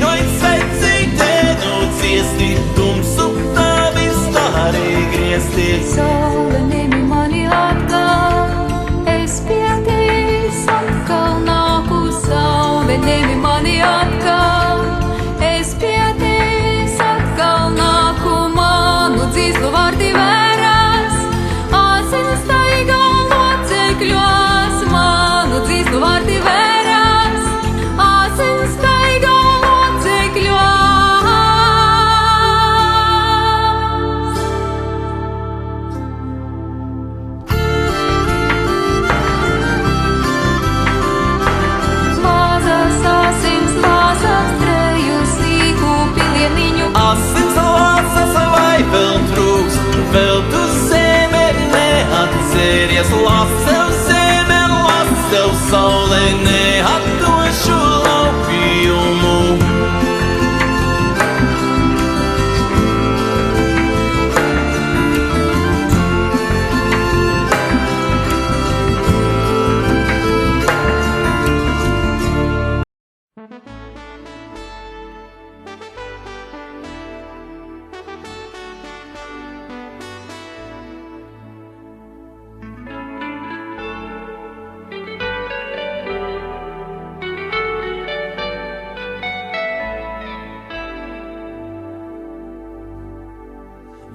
lai secīte nu ciesti, tumsu tā viss arī griezties. Saule ņemi mani atkal, es pie tevis atkal nāku. Saule ņemi mani atkal, es pie tevis atkal nāku. Manu dzīslu vārdi vērās, asins staigā locekļos. Manu dzīslu vārdi vērās, asins staigā locekļos. Lāzas asins, lāzas trejus līku pilieniņu. Asins lāsas vai vēl trūks, vēl tu zeme neatceries. Lasev zeme, lasev saule, neatdošu laupījumu.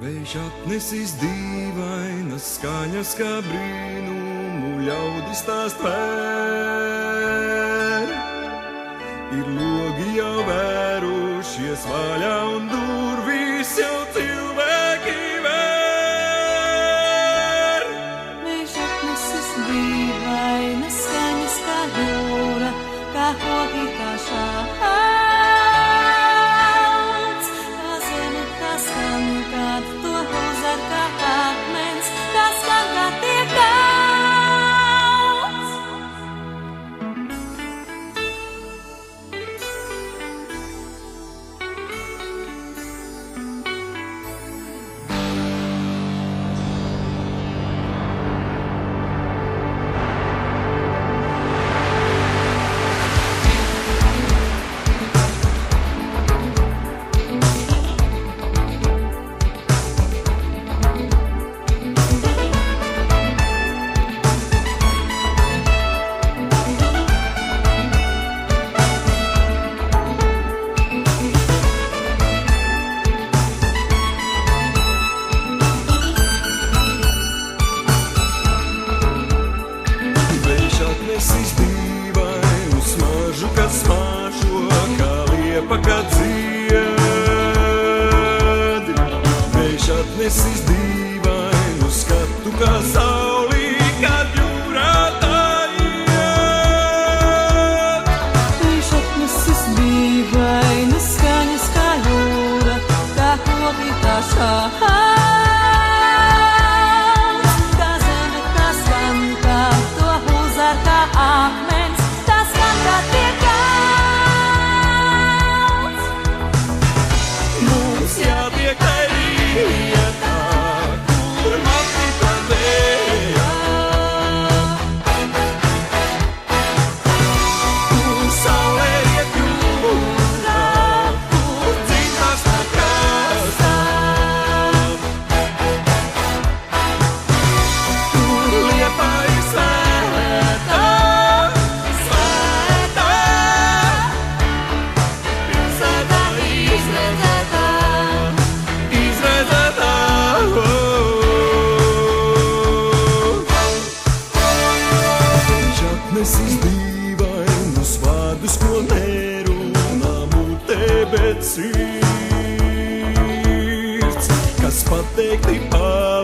Vējš atnesis dīvainas skaņas, kā brīnumu ļaudis tās tver. Ir logi jau vērušies vaļā un durvis jau cilvēki vēr. Vējš atnesis dīvainas skaņas, kā jūra, kā logi, kā šāds. Kā zeme, kā skan, kad to uzar kā akmens, kā skan, kā tiek daudz. Vējš atnesis dīvainu smaržu, kas smaržo kā liepa, kad dzied. Vējš atnesis dīvainu skatu, kā saulī, kad jūrā tā iet. Vējš atnesis dīvainas skaņas, kā jūra, kā logi, kā šāds. Kā zeme, kā skan, kā to uzar kā akmens, tā skan, kā tiek daudz. Mums jātiek tai vietā, kur apritā dēļā. Kur saule iet jūrā, kur dzintās tā krastā. Kur liepa ir svētā, svētā. Pilsētā izredzētā, izredzētā. Viņš atnesis dīvainus vārdus, ko nerunā mutē, bet sirds, kas pateikti pār